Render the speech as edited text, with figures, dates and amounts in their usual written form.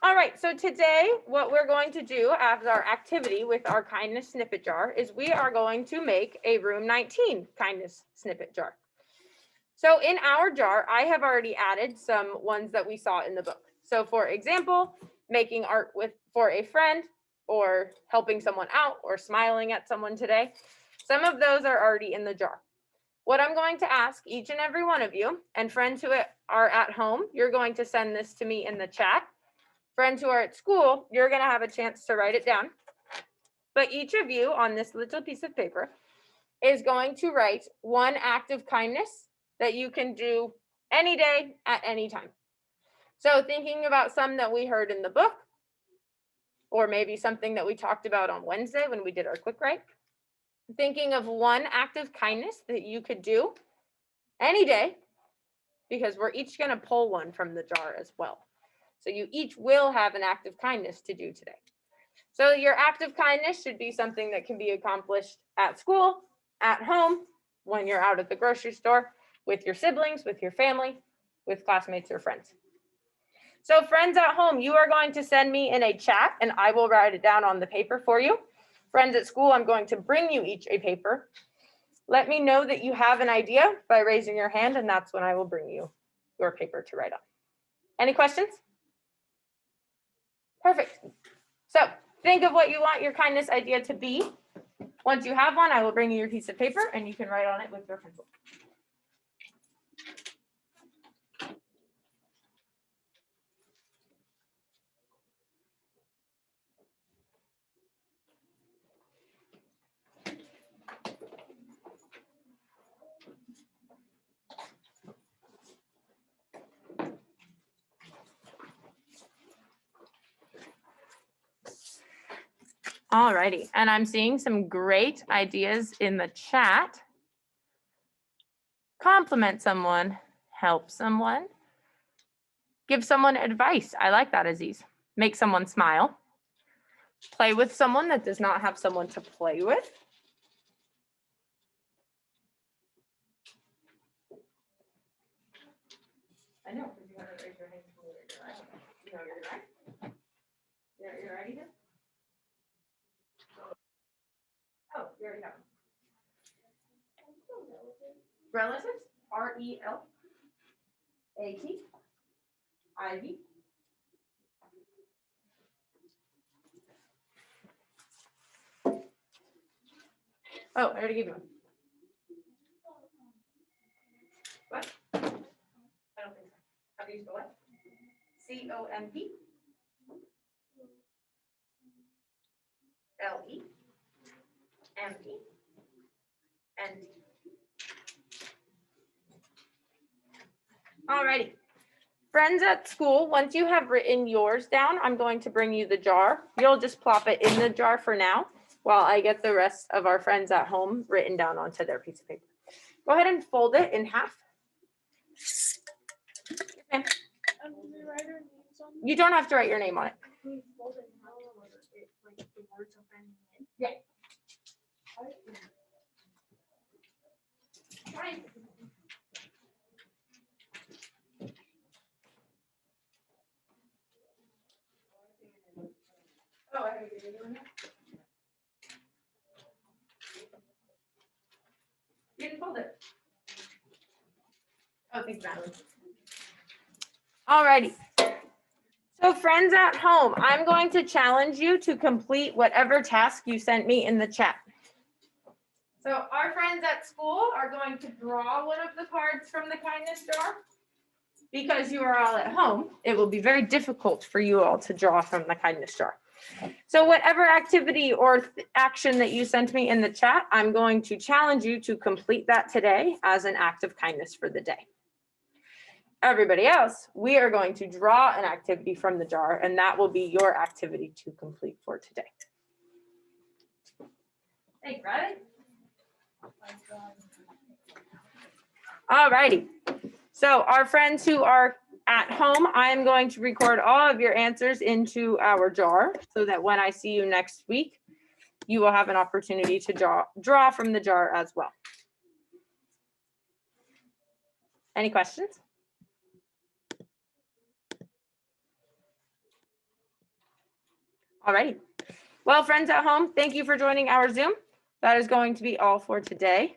All right, so today what we're going to do as our activity with our kindness snippet jar is we are going to make a room 19 kindness snippet jar. So in our jar, I have already added some ones that we saw in the book. So for example, making art for a friend, or helping someone out, or smiling at someone today. Some of those are already in the jar. What I'm going to ask each and every one of you, and friends who are at home, you're going to send this to me in the chat. Friends who are at school, you're going to have a chance to write it down. But each of you on this little piece of paper is going to write one act of kindness that you can do any day at any time. So thinking about some that we heard in the book, or maybe something that we talked about on Wednesday when we did our quick write. Thinking of one act of kindness that you could do any day, because we're each going to pull one from the jar as well. So you each will have an act of kindness to do today. So your act of kindness should be something that can be accomplished at school, at home, when you're out at the grocery store, with your siblings, with your family, with classmates or friends. So friends at home, you are going to send me in a chat and I will write it down on the paper for you. Friends at school, I'm going to bring you each a paper. Let me know that you have an idea by raising your hand, and that's when I will bring you your paper to write on. Any questions? Perfect. So think of what you want your kindness idea to be. Once you have one, I will bring you your piece of paper and you can write on it with your pencil. All righty, and I'm seeing some great ideas in the chat. Compliment someone, help someone, give someone advice. I like that, Aziz. Make someone smile. Play with someone that does not have someone to play with. I know, because you haven't raised your hand. You know you're right. You're ready to? Oh, you already have them. Relatives, R-E-L-A-T-I-V. Oh, I already gave you one. What? I don't think so. Have you used the what? C-O-M-P. L-E-M-E-N-D. All righty. Friends at school, once you have written yours down, I'm going to bring you the jar. You'll just plop it in the jar for now while I get the rest of our friends at home written down onto their piece of paper. Go ahead and fold it in half. Okay. You don't have to write your name on it. Yeah. Oh, I have to do it. You didn't fold it. Oh, thanks, Madeline. All righty. So friends at home, I'm going to challenge you to complete whatever task you sent me in the chat. So our friends at school are going to draw one of the cards from the kindness jar. Because you are all at home, it will be very difficult for you all to draw from the kindness jar. So whatever activity or action that you sent me in the chat, I'm going to challenge you to complete that today as an act of kindness for the day. Everybody else, we are going to draw an activity from the jar, and that will be your activity to complete for today. Hey, Brad. All righty. So our friends who are at home, I am going to record all of your answers into our jar so that when I see you next week, you will have an opportunity to draw from the jar as well. Any questions? All righty. Well, friends at home, thank you for joining our Zoom. That is going to be all for today.